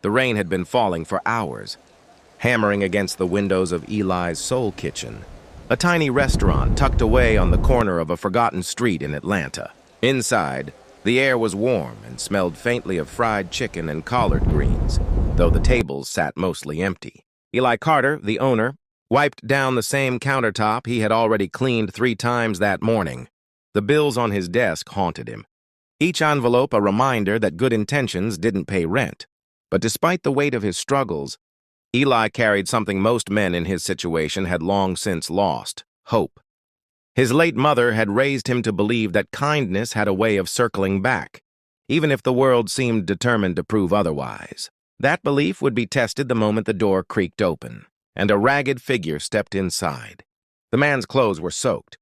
The rain had been falling for hours, hammering against the windows of Eli's Soul Kitchen, a tiny restaurant tucked away on the corner of a forgotten street in Atlanta. Inside, the air was warm and smelled faintly of fried chicken and collard greens, though the tables sat mostly empty. Eli Carter, the owner, wiped down the same countertop he had already cleaned 3 times that morning. The bills on his desk haunted him, each envelope a reminder that good intentions didn't pay rent. But despite the weight of his struggles, Eli carried something most men in his situation had long since lost: hope. His late mother had raised him to believe that kindness had a way of circling back, even if the world seemed determined to prove otherwise. That belief would be tested the moment the door creaked open, and a ragged figure stepped inside. The man's clothes were soaked,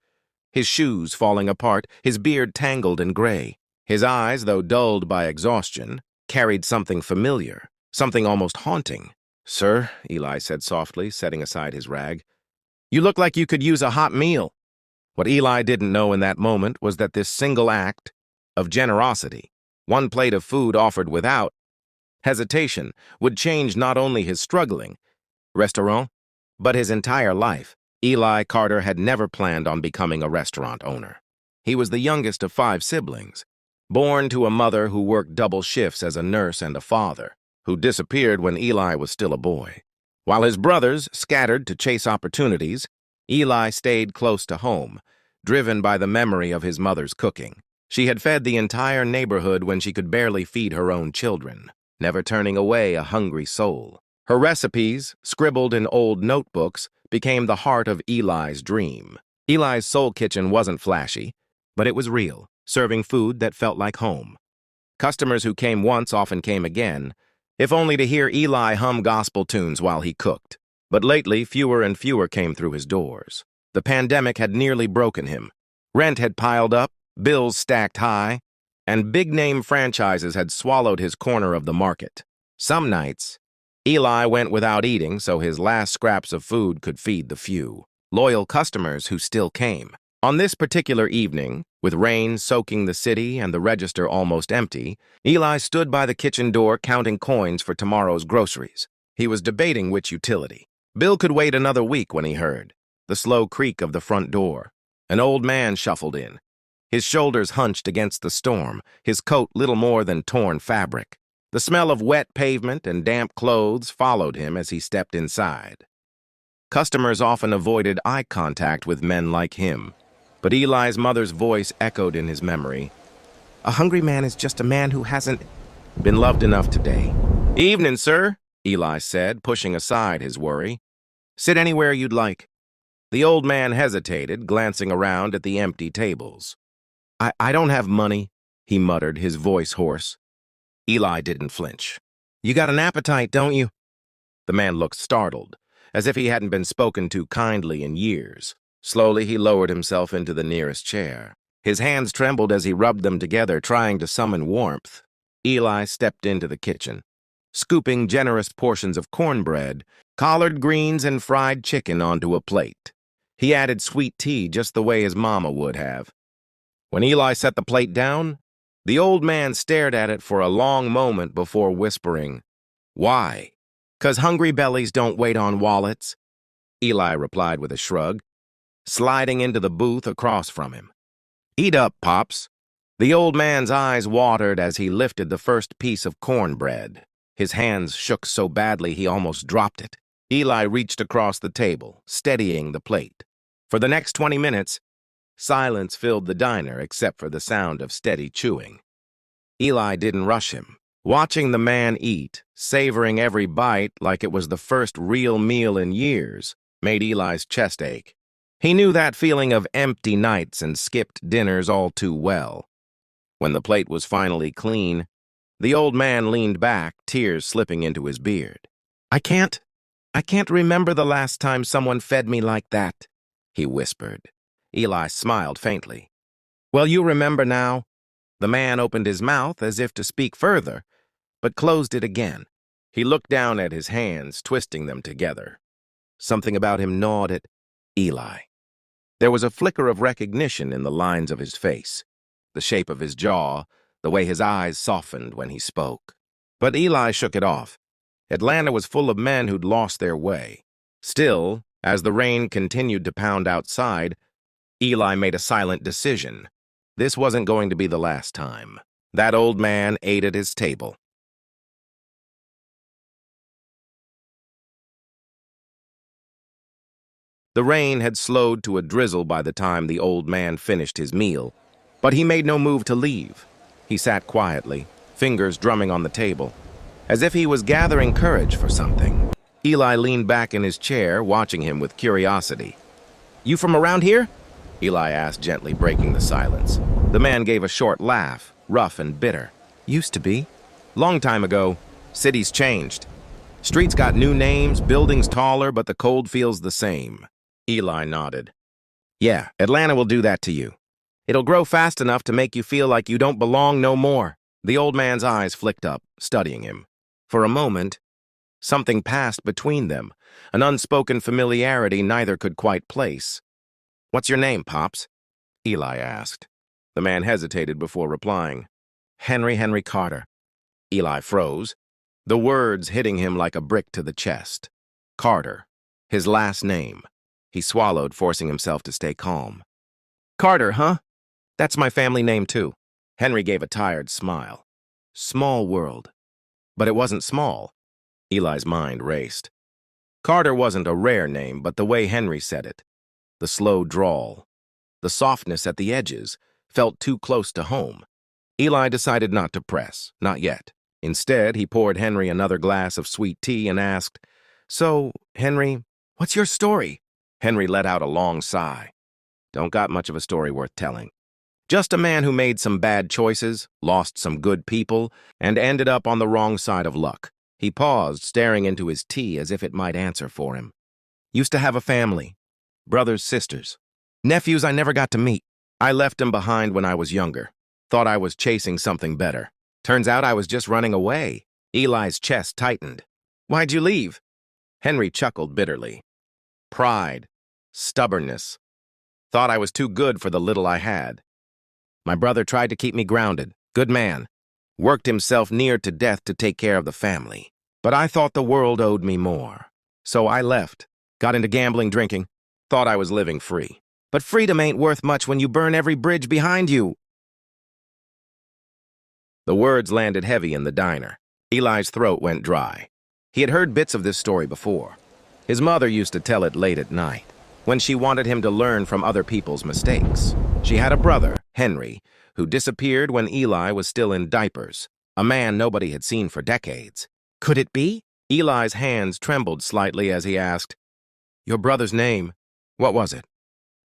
his shoes falling apart, his beard tangled and gray. His eyes, though dulled by exhaustion, carried something familiar, something almost haunting. "Sir," Eli said softly, setting aside his rag, "you look like you could use a hot meal." What Eli didn't know in that moment was that this single act of generosity, one plate of food offered without hesitation, would change not only his struggling restaurant, but his entire life. Eli Carter had never planned on becoming a restaurant owner. He was the youngest of 5 siblings, born to a mother who worked double shifts as a nurse and a father who disappeared when Eli was still a boy. While his brothers scattered to chase opportunities, Eli stayed close to home, driven by the memory of his mother's cooking. She had fed the entire neighborhood when she could barely feed her own children, never turning away a hungry soul. Her recipes, scribbled in old notebooks, became the heart of Eli's dream. Eli's Soul Kitchen wasn't flashy, but it was real, serving food that felt like home. Customers who came once often came again, if only to hear Eli hum gospel tunes while he cooked. But lately, fewer and fewer came through his doors. The pandemic had nearly broken him. Rent had piled up, bills stacked high, and big-name franchises had swallowed his corner of the market. Some nights, Eli went without eating so his last scraps of food could feed the few loyal customers who still came. On this particular evening, with rain soaking the city and the register almost empty, Eli stood by the kitchen door counting coins for tomorrow's groceries. He was debating which utility. Bill could wait another week when he heard the slow creak of the front door. An old man shuffled in, his shoulders hunched against the storm, his coat little more than torn fabric. The smell of wet pavement and damp clothes followed him as he stepped inside. Customers often avoided eye contact with men like him, but Eli's mother's voice echoed in his memory. "A hungry man is just a man who hasn't been loved enough today." "Evening, sir," Eli said, pushing aside his worry. "Sit anywhere you'd like." The old man hesitated, glancing around at the empty tables. I don't have money," he muttered, his voice hoarse. Eli didn't flinch. "You got an appetite, don't you?" The man looked startled, as if he hadn't been spoken to kindly in years. Slowly, he lowered himself into the nearest chair. His hands trembled as he rubbed them together, trying to summon warmth. Eli stepped into the kitchen, scooping generous portions of cornbread, collard greens, and fried chicken onto a plate. He added sweet tea just the way his mama would have. When Eli set the plate down, the old man stared at it for a long moment before whispering, "Why?" "'Cause hungry bellies don't wait on wallets," Eli replied with a shrug, sliding into the booth across from him. "Eat up, Pops." The old man's eyes watered as he lifted the first piece of cornbread. His hands shook so badly he almost dropped it. Eli reached across the table, steadying the plate. For the next 20 minutes, silence filled the diner except for the sound of steady chewing. Eli didn't rush him. Watching the man eat, savoring every bite like it was the first real meal in years, made Eli's chest ache. He knew that feeling of empty nights and skipped dinners all too well. When the plate was finally clean, the old man leaned back, tears slipping into his beard. I can't remember the last time someone fed me like that," he whispered. Eli smiled faintly. "Well, you remember now." The man opened his mouth as if to speak further, but closed it again. He looked down at his hands, twisting them together. Something about him gnawed at Eli. There was a flicker of recognition in the lines of his face, the shape of his jaw, the way his eyes softened when he spoke. But Eli shook it off. Atlanta was full of men who'd lost their way. Still, as the rain continued to pound outside, Eli made a silent decision. This wasn't going to be the last time. That old man ate at his table. The rain had slowed to a drizzle by the time the old man finished his meal, but he made no move to leave. He sat quietly, fingers drumming on the table, as if he was gathering courage for something. Eli leaned back in his chair, watching him with curiosity. "You from around here?" Eli asked, gently breaking the silence. The man gave a short laugh, rough and bitter. "Used to be. Long time ago. Cities changed. Streets got new names, buildings taller, but the cold feels the same." Eli nodded. "Yeah, Atlanta will do that to you. It'll grow fast enough to make you feel like you don't belong no more." The old man's eyes flicked up, studying him. For a moment, something passed between them, an unspoken familiarity neither could quite place. "What's your name, Pops?" Eli asked. The man hesitated before replying. Henry Carter." Eli froze, the words hitting him like a brick to the chest. Carter, his last name. He swallowed, forcing himself to stay calm. "Carter, huh? That's my family name, too." Henry gave a tired smile. Small world. But it wasn't small. Eli's mind raced. Carter wasn't a rare name, but the way Henry said it, the slow drawl, the softness at the edges, felt too close to home. Eli decided not to press, not yet. Instead, he poured Henry another glass of sweet tea and asked, "So, Henry, what's your story?" Henry let out a long sigh. "Don't got much of a story worth telling. Just a man who made some bad choices, lost some good people, and ended up on the wrong side of luck." He paused, staring into his tea as if it might answer for him. "Used to have a family. Brothers, sisters. Nephews I never got to meet. I left them behind when I was younger. Thought I was chasing something better. Turns out I was just running away." Eli's chest tightened. "Why'd you leave?" Henry chuckled bitterly. "Pride. Stubbornness. Thought I was too good for the little I had. My brother tried to keep me grounded. Good man. Worked himself near to death to take care of the family. But I thought the world owed me more. So I left. Got into gambling, drinking. Thought I was living free. But freedom ain't worth much when you burn every bridge behind you." The words landed heavy in the diner. Eli's throat went dry. He had heard bits of this story before. His mother used to tell it late at night, when she wanted him to learn from other people's mistakes. She had a brother, Henry, who disappeared when Eli was still in diapers, a man nobody had seen for decades. Could it be? Eli's hands trembled slightly as he asked, "Your brother's name, what was it?"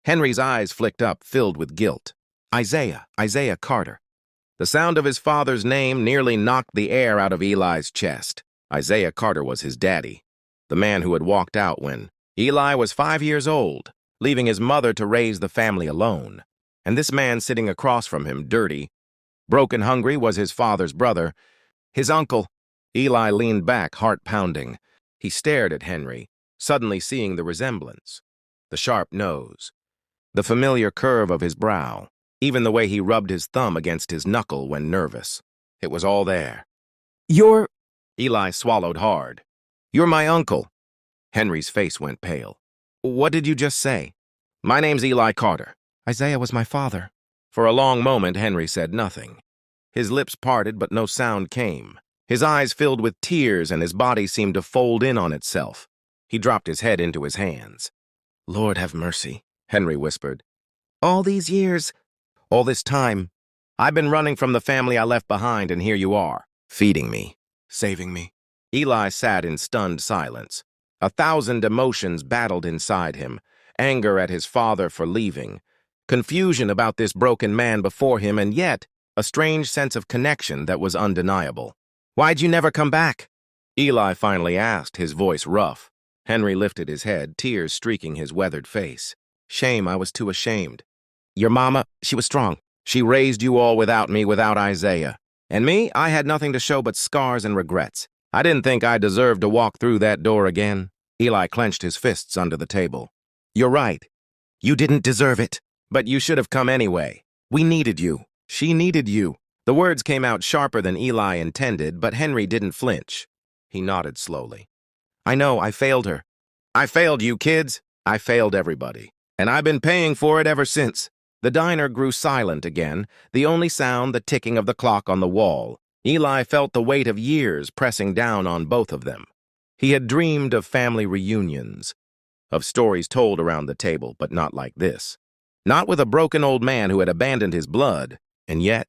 Henry's eyes flicked up, filled with guilt. Isaiah Carter." The sound of his father's name nearly knocked the air out of Eli's chest. Isaiah Carter was his daddy, the man who had walked out when Eli was 5 years old, leaving his mother to raise the family alone. And this man sitting across from him, dirty, broken hungry, was his father's brother, his uncle. Eli leaned back, heart pounding. He stared at Henry, suddenly seeing the resemblance. The sharp nose, the familiar curve of his brow, even the way he rubbed his thumb against his knuckle when nervous. It was all there. "You're—" Eli swallowed hard. "You're my uncle." Henry's face went pale. "What did you just say?" "My name's Eli Carter. Isaiah was my father." For a long moment, Henry said nothing. His lips parted, but no sound came. His eyes filled with tears, and his body seemed to fold in on itself. He dropped his head into his hands. "Lord have mercy," Henry whispered. "All these years, all this time, I've been running from the family I left behind, and here you are, feeding me, saving me." Eli sat in stunned silence. 1,000 emotions battled inside him, anger at his father for leaving, confusion about this broken man before him, and yet a strange sense of connection that was undeniable. "Why'd you never come back?" Eli finally asked, his voice rough. Henry lifted his head, tears streaking his weathered face. "Shame, I was too ashamed. Your mama, she was strong. She raised you all without me, without Isaiah. And me, I had nothing to show but scars and regrets. I didn't think I deserved to walk through that door again." Eli clenched his fists under the table. "You're right. You didn't deserve it. But you should have come anyway. We needed you. She needed you." The words came out sharper than Eli intended, but Henry didn't flinch. He nodded slowly. I know, I failed her. I failed you kids. I failed everybody. And I've been paying for it ever since. The diner grew silent again, the only sound the ticking of the clock on the wall. Eli felt the weight of years pressing down on both of them. He had dreamed of family reunions, of stories told around the table, but not like this. Not with a broken old man who had abandoned his blood. And yet,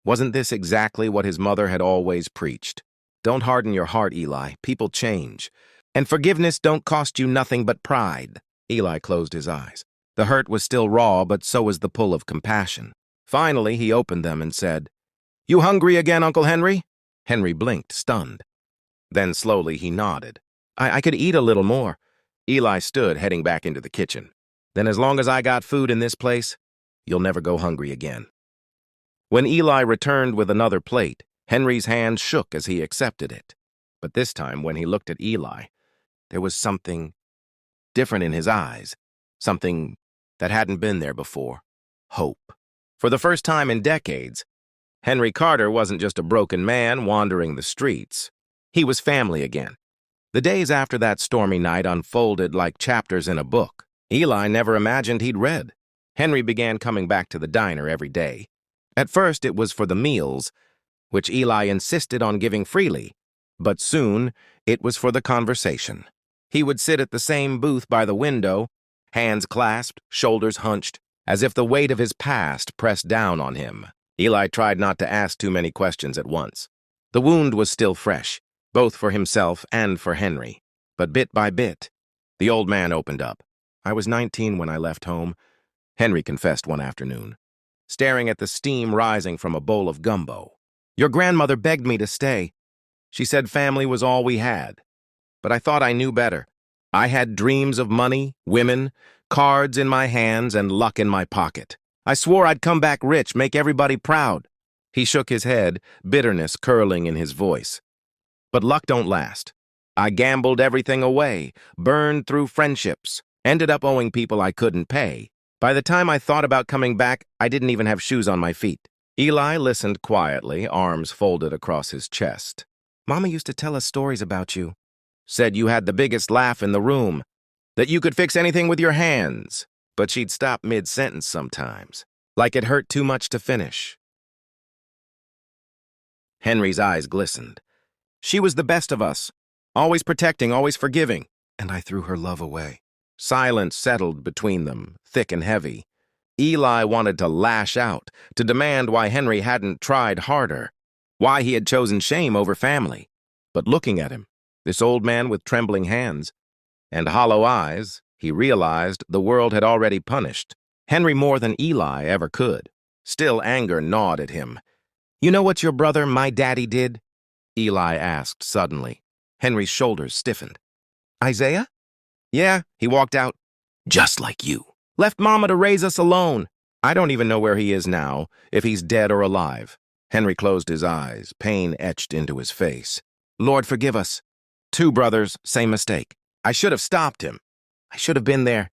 wasn't this exactly what his mother had always preached? Don't harden your heart, Eli. People change. And forgiveness don't cost you nothing but pride. Eli closed his eyes. The hurt was still raw, but so was the pull of compassion. Finally, he opened them and said, You hungry again, Uncle Henry? Henry blinked, stunned. Then slowly he nodded. I could eat a little more. Eli stood, heading back into the kitchen. Then as long as I got food in this place, you'll never go hungry again. When Eli returned with another plate, Henry's hand shook as he accepted it. But this time, when he looked at Eli, there was something different in his eyes, something that hadn't been there before. Hope. For the first time in decades, Henry Carter wasn't just a broken man wandering the streets. He was family again. The days after that stormy night unfolded like chapters in a book Eli never imagined he'd read. Henry began coming back to the diner every day. At first, it was for the meals, which Eli insisted on giving freely, but soon it was for the conversation. He would sit at the same booth by the window, hands clasped, shoulders hunched, as if the weight of his past pressed down on him. Eli tried not to ask too many questions at once. The wound was still fresh, both for himself and for Henry. But bit by bit, the old man opened up. I was 19 when I left home, Henry confessed one afternoon, staring at the steam rising from a bowl of gumbo. Your grandmother begged me to stay. She said family was all we had. But I thought I knew better. I had dreams of money, women, cards in my hands, and luck in my pocket. I swore I'd come back rich, make everybody proud. He shook his head, bitterness curling in his voice. But luck don't last. I gambled everything away, burned through friendships, ended up owing people I couldn't pay. By the time I thought about coming back, I didn't even have shoes on my feet. Eli listened quietly, arms folded across his chest. Mama used to tell us stories about you. Said you had the biggest laugh in the room, that you could fix anything with your hands. But she'd stop mid-sentence sometimes, like it hurt too much to finish. Henry's eyes glistened. She was the best of us, always protecting, always forgiving, and I threw her love away. Silence settled between them, thick and heavy. Eli wanted to lash out, to demand why Henry hadn't tried harder, why he had chosen shame over family. But looking at him, this old man with trembling hands and hollow eyes, he realized the world had already punished Henry more than Eli ever could. Still, anger gnawed at him. You know what your brother, my daddy, did? Eli asked suddenly. Henry's shoulders stiffened. Isaiah? Yeah, he walked out. Just like you. Left Mama to raise us alone. I don't even know where he is now, if he's dead or alive. Henry closed his eyes, pain etched into his face. Lord, forgive us. Two brothers, same mistake. I should have stopped him. I should have been there.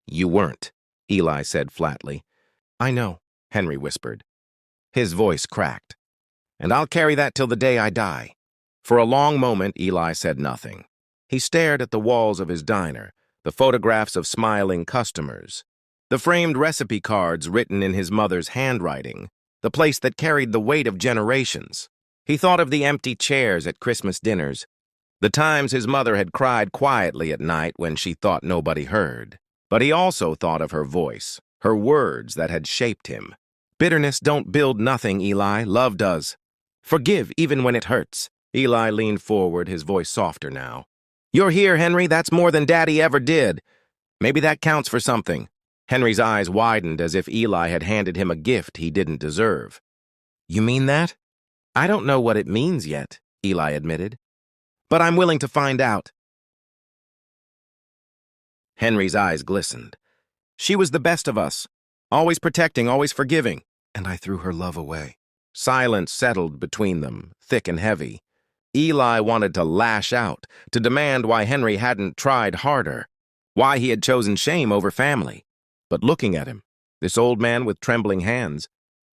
You weren't, Eli said flatly. I know, Henry whispered. His voice cracked. And I'll carry that till the day I die. For a long moment, Eli said nothing. He stared at the walls of his diner, the photographs of smiling customers, the framed recipe cards written in his mother's handwriting, the place that carried the weight of generations. He thought of the empty chairs at Christmas dinners, the times his mother had cried quietly at night when she thought nobody heard. But he also thought of her voice, her words that had shaped him. Bitterness don't build nothing, Eli. Love does. Forgive even when it hurts. Eli leaned forward, his voice softer now. You're here, Henry. That's more than Daddy ever did. Maybe that counts for something. Henry's eyes widened as if Eli had handed him a gift he didn't deserve. You mean that? I don't know what it means yet, Eli admitted. But I'm willing to find out. Henry's eyes glistened. She was the best of us, always protecting, always forgiving, and I threw her love away. Silence settled between them, thick and heavy. Eli wanted to lash out, to demand why Henry hadn't tried harder, why he had chosen shame over family. But looking at him, this old man with trembling hands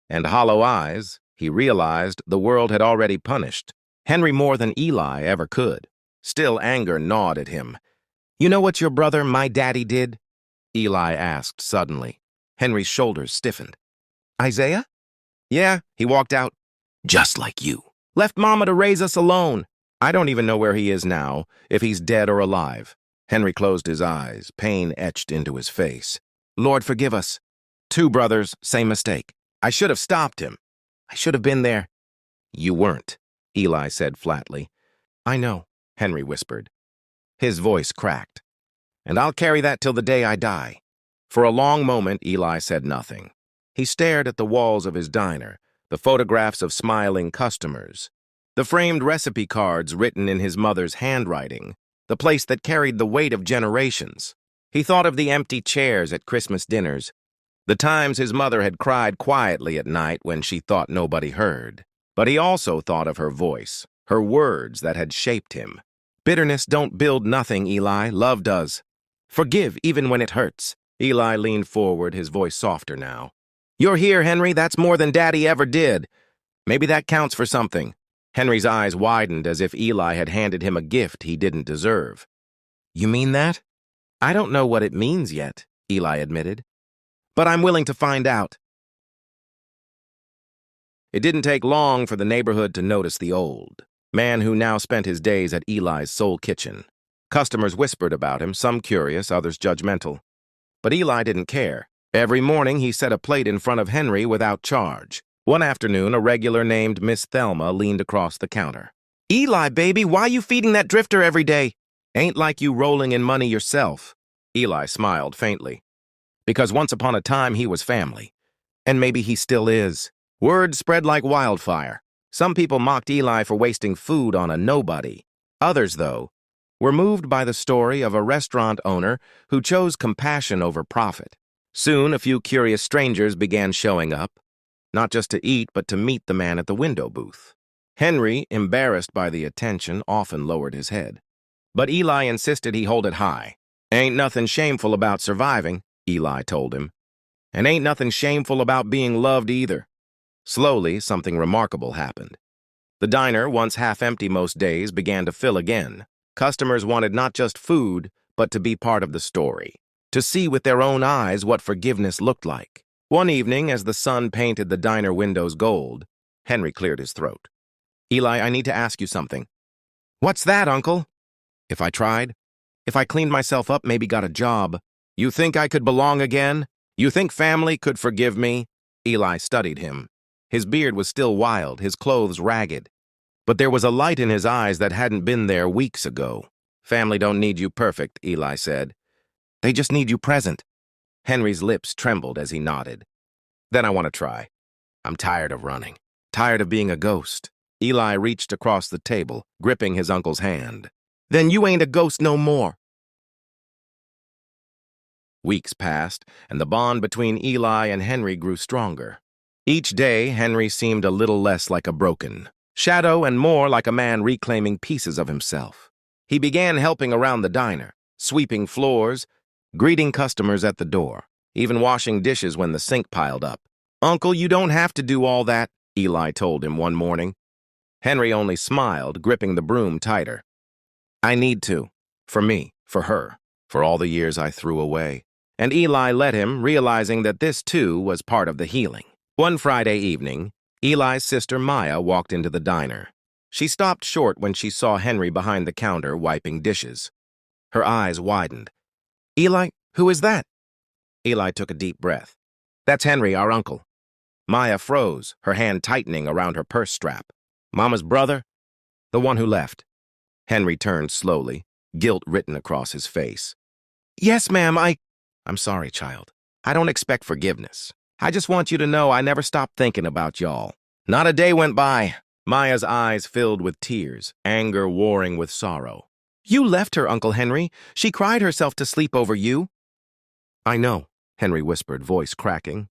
and hollow eyes, he realized the world had already punished Henry more than Eli ever could. Still, anger gnawed at him. "You know what your brother, my daddy, did?" Eli asked suddenly. Henry's shoulders stiffened. "Isaiah?" "Yeah, he walked out. Just like you. Left Mama to raise us alone. I don't even know where he is now, if he's dead or alive." Henry closed his eyes, pain etched into his face. "Lord, forgive us. Two brothers, same mistake. I should have stopped him. I should have been there." "You weren't," Eli said flatly. "I know," Henry whispered. His voice cracked. "And I'll carry that till the day I die." For a long moment, Eli said nothing. He stared at the walls of his diner, the photographs of smiling customers, the framed recipe cards written in his mother's handwriting, the place that carried the weight of generations. He thought of the empty chairs at Christmas dinners, the times his mother had cried quietly at night when she thought nobody heard. But he also thought of her voice, her words that had shaped him. "Bitterness don't build nothing, Eli. Love does. Forgive even when it hurts." Eli leaned forward, his voice softer now. "You're here, Henry. That's more than Daddy ever did. Maybe that counts for something." Henry's eyes widened as if Eli had handed him a gift he didn't deserve. "You mean that?" "I don't know what it means yet," Eli admitted. "But I'm willing to find out." It didn't take long for the neighborhood to notice the old man who now spent his days at Eli's soul kitchen. Customers whispered about him, some curious, others judgmental. But Eli didn't care. Every morning he set a plate in front of Henry without charge. One afternoon, a regular named Miss Thelma leaned across the counter. "Eli, baby, why you feeding that drifter every day? Ain't like you rolling in money yourself." Eli smiled faintly. "Because once upon a time he was family. And maybe he still is." Word spread like wildfire. Some people mocked Eli for wasting food on a nobody. Others, though, were moved by the story of a restaurant owner who chose compassion over profit. Soon, a few curious strangers began showing up, not just to eat, but to meet the man at the window booth. Henry, embarrassed by the attention, often lowered his head. But Eli insisted he hold it high. "Ain't nothing shameful about surviving," Eli told him. "And ain't nothing shameful about being loved either." Slowly, something remarkable happened. The diner, once half empty most days, began to fill again. Customers wanted not just food, but to be part of the story, to see with their own eyes what forgiveness looked like. One evening, as the sun painted the diner windows gold, Henry cleared his throat. "Eli, I need to ask you something." "What's that, Uncle?" "If I tried, if I cleaned myself up, maybe got a job, you think I could belong again? You think family could forgive me?" Eli studied him. His beard was still wild, his clothes ragged. But there was a light in his eyes that hadn't been there weeks ago. "Family don't need you perfect," Eli said. "They just need you present." Henry's lips trembled as he nodded. "Then I want to try. I'm tired of running, tired of being a ghost." Eli reached across the table, gripping his uncle's hand. "Then you ain't a ghost no more." Weeks passed, and the bond between Eli and Henry grew stronger. Each day, Henry seemed a little less like a broken shadow and more like a man reclaiming pieces of himself. He began helping around the diner, sweeping floors, greeting customers at the door, even washing dishes when the sink piled up. "Uncle, you don't have to do all that," Eli told him one morning. Henry only smiled, gripping the broom tighter. "I need to. For me, for her, for all the years I threw away." And Eli let him, realizing that this, too, was part of the healing. One Friday evening, Eli's sister Maya walked into the diner. She stopped short when she saw Henry behind the counter wiping dishes. Her eyes widened. "Eli, who is that?" Eli took a deep breath. "That's Henry, our uncle." Maya froze, her hand tightening around her purse strap. "Mama's brother?" "The one who left." Henry turned slowly, guilt written across his face. "Yes, ma'am, I'm sorry, child. I don't expect forgiveness. I just want you to know I never stopped thinking about y'all." Not a day went by. Maya's eyes filled with tears, anger warring with sorrow. "You left her, Uncle Henry. She cried herself to sleep over you." "I know," Henry whispered, voice cracking.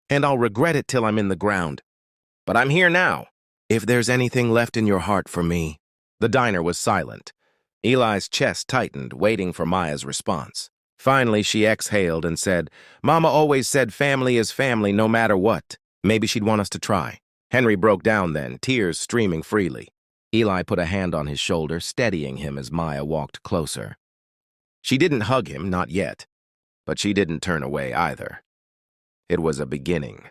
"And I'll regret it till I'm in the ground. But I'm here now. If there's anything left in your heart for me." The diner was silent. Eli's chest tightened, waiting for Maya's response. Finally, she exhaled and said, "Mama always said family is family no matter what. Maybe she'd want us to try." Henry broke down then, tears streaming freely. Eli put a hand on his shoulder, steadying him as Maya walked closer. She didn't hug him, not yet, but she didn't turn away either. It was a beginning.